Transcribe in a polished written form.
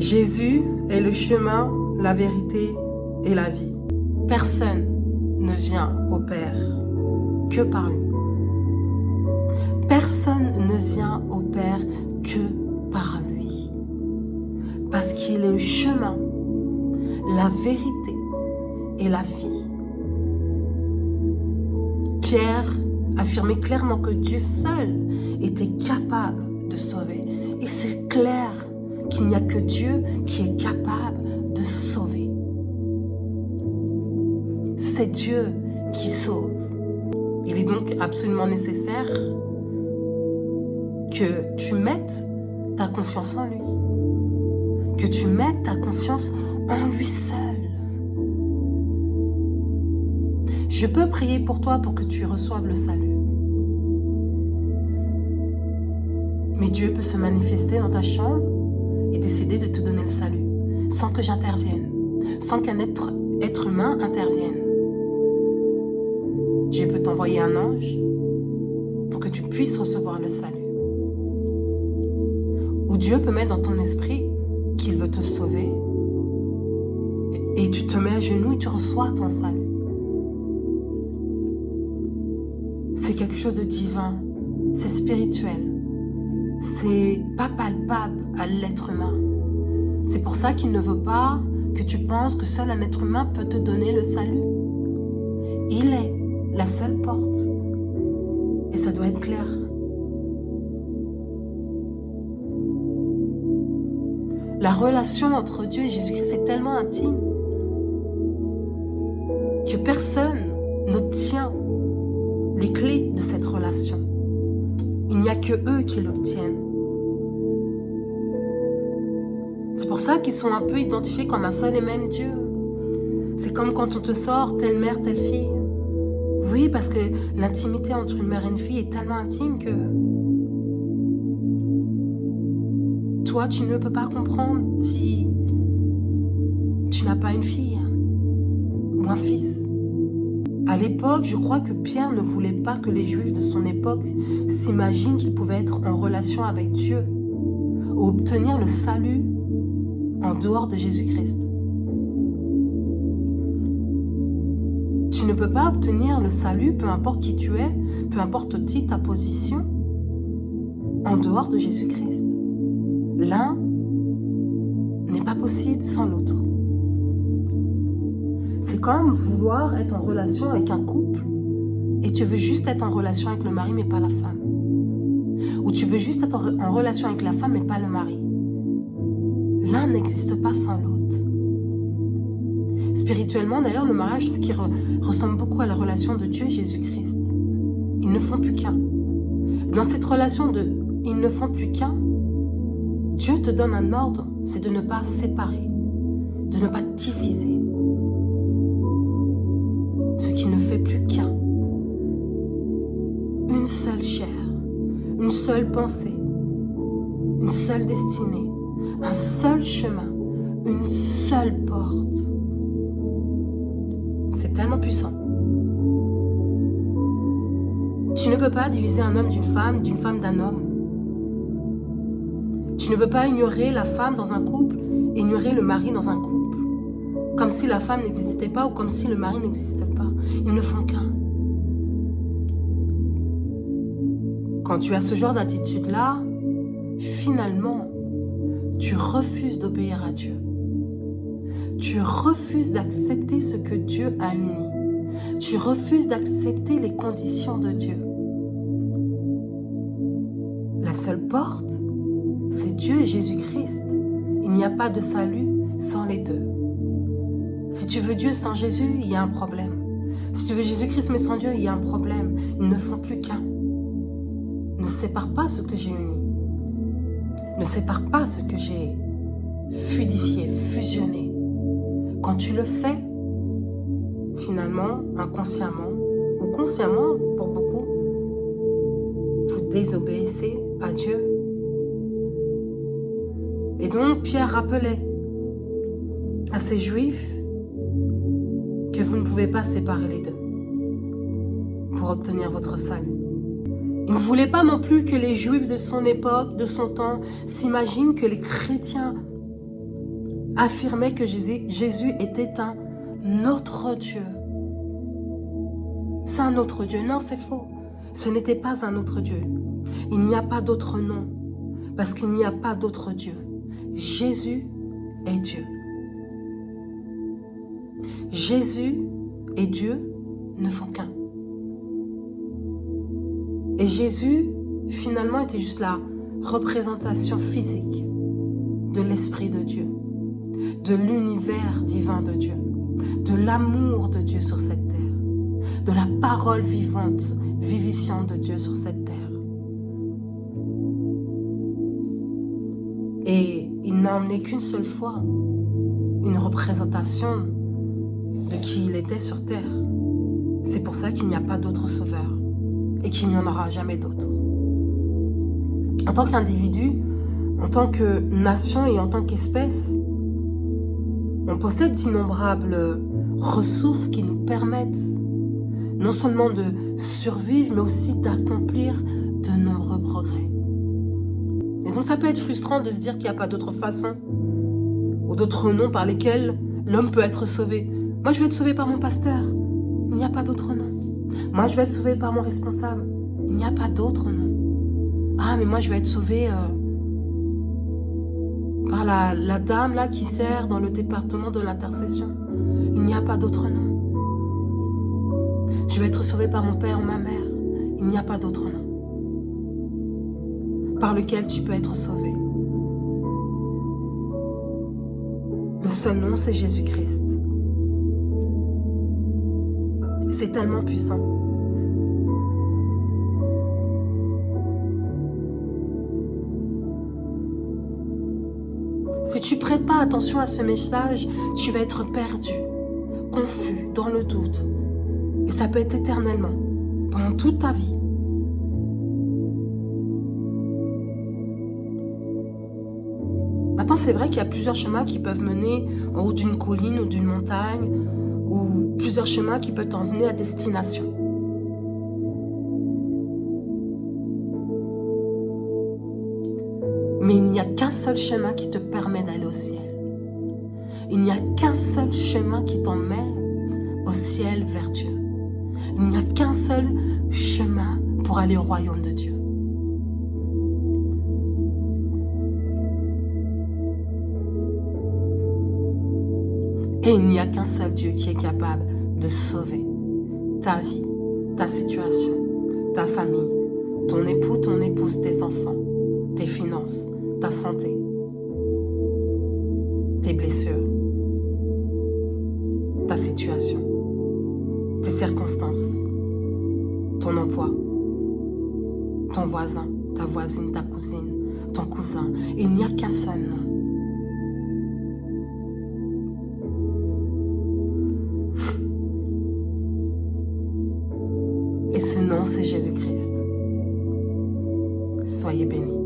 Jésus est le chemin, la vérité et la vie. Personne ne vient au Père que par lui. Personne ne vient au Père que par lui. Parce qu'il est le chemin, la vérité et la vie. Pierre affirmait clairement que Dieu seul était capable de sauver. Et c'est clair qu'il n'y a que Dieu qui est capable de sauver. C'est Dieu qui sauve. Il est donc absolument nécessaire que tu mettes ta confiance en lui. Que tu mettes ta confiance en lui seul. Je peux prier pour toi pour que tu reçoives le salut. Mais Dieu peut se manifester dans ta chambre et décider de te donner le salut, sans que j'intervienne, sans qu'un être humain intervienne. Dieu peut t'envoyer un ange pour que tu puisses recevoir le salut. Ou Dieu peut mettre dans ton esprit qu'il veut te sauver et tu te mets à genoux et tu reçois ton salut. C'est quelque chose de divin, c'est spirituel. C'est pas palpable à l'être humain. C'est pour ça qu'il ne veut pas que tu penses que seul un être humain peut te donner le salut. Il est la seule porte. Et ça doit être clair. La relation entre Dieu et Jésus-Christ est tellement intime que personne n'obtient les clés de cette relation. Il n'y a que eux qui l'obtiennent. C'est pour ça qu'ils sont un peu identifiés comme un seul et même Dieu. C'est comme quand on te sort telle mère, telle fille. Oui, parce que l'intimité entre une mère et une fille est tellement intime que toi, tu ne peux pas comprendre si tu n'as pas une fille ou un fils. À l'époque, je crois que Pierre ne voulait pas que les Juifs de son époque s'imaginent qu'ils pouvaient être en relation avec Dieu ou obtenir le salut en dehors de Jésus-Christ. Tu ne peux pas obtenir le salut, peu importe qui tu es, peu importe aussi ta position, en dehors de Jésus-Christ. L'un n'est pas possible sans l'autre. C'est comme vouloir être en relation avec un couple et tu veux juste être en relation avec le mari mais pas la femme. Ou tu veux juste être en relation avec la femme mais pas le mari. L'un n'existe pas sans l'autre. Spirituellement, d'ailleurs, le mariage, je trouve qu'il ressemble beaucoup à la relation de Dieu et Jésus-Christ. Ils ne font plus qu'un. Dans cette relation de « ils ne font plus qu'un », Dieu te donne un ordre, c'est de ne pas séparer, de ne pas diviser. Ce qui ne fait plus qu'un. Une seule chair, une seule pensée, une seule destinée, un seul chemin, une seule porte. C'est tellement puissant. Tu ne peux pas diviser un homme d'une femme d'un homme. Tu ne peux pas ignorer la femme dans un couple et ignorer le mari dans un couple. Comme si la femme n'existait pas ou comme si le mari n'existait pas. Ils ne font qu'un. Quand tu as ce genre d'attitude-là, finalement, tu refuses d'obéir à Dieu. Tu refuses d'accepter ce que Dieu a uni. Tu refuses d'accepter les conditions de Dieu. La seule porte, c'est Dieu et Jésus-Christ. Il n'y a pas de salut sans les deux. Si tu veux Dieu sans Jésus, il y a un problème. Si tu veux Jésus-Christ mais sans Dieu, il y a un problème. Ils ne font plus qu'un. Ne sépare pas ce que j'ai uni. Ne sépare pas ce que j'ai fluidifié, fusionné. Quand tu le fais, finalement, inconsciemment ou consciemment pour beaucoup, vous désobéissez à Dieu. Et donc Pierre rappelait à ces Juifs que vous ne pouvez pas séparer les deux pour obtenir votre salut. Il ne voulait pas non plus que les Juifs de son époque, de son temps, s'imaginent que les chrétiens affirmait que Jésus était un autre Dieu. C'est un autre Dieu. Non, c'est faux. Ce n'était pas un autre Dieu. Il n'y a pas d'autre nom, parce qu'il n'y a pas d'autre Dieu. Jésus est Dieu. Jésus et Dieu ne font qu'un. Et Jésus, finalement, était juste la représentation physique de l'Esprit de Dieu, de l'univers divin de Dieu, de l'amour de Dieu sur cette terre, de la parole vivante, vivifiante de Dieu sur cette terre. Et il n'a emmené qu'une seule fois une représentation de qui il était sur terre. C'est pour ça qu'il n'y a pas d'autre sauveur et qu'il n'y en aura jamais d'autre. En tant qu'individu, en tant que nation et en tant qu'espèce, on possède d'innombrables ressources qui nous permettent non seulement de survivre, mais aussi d'accomplir de nombreux progrès. Et donc ça peut être frustrant de se dire qu'il n'y a pas d'autre façon ou d'autres noms par lesquels l'homme peut être sauvé. Moi, je vais être sauvé par mon pasteur. Il n'y a pas d'autre nom. Moi, je vais être sauvé par mon responsable. Il n'y a pas d'autre nom. Ah, mais moi, je vais être sauvé par la dame là qui sert dans le département de l'intercession. Il n'y a pas d'autre nom. Je vais être sauvé par mon père ou ma mère. Il n'y a pas d'autre nom par lequel tu peux être sauvé. Le seul nom, c'est Jésus-Christ. C'est tellement puissant. Si tu ne prêtes pas attention à ce message, tu vas être perdu, confus, dans le doute. Et ça peut être éternellement, pendant toute ta vie. Maintenant, c'est vrai qu'il y a plusieurs chemins qui peuvent mener en haut d'une colline ou d'une montagne, ou plusieurs chemins qui peuvent t'emmener à destination. Mais il n'y a qu'un seul chemin qui te permet d'aller au ciel. Il n'y a qu'un seul chemin qui t'emmène au ciel vers Dieu. Il n'y a qu'un seul chemin pour aller au royaume de Dieu. Et il n'y a qu'un seul Dieu qui est capable de sauver ta vie, ta situation, ta famille, ton époux, ton épouse, tes enfants, tes finances, ta santé, tes blessures, ta situation, tes circonstances, ton emploi, ton voisin, ta voisine, ta cousine, ton cousin. Il n'y a qu'un seul nom. Et ce nom, c'est Jésus-Christ. Soyez bénis.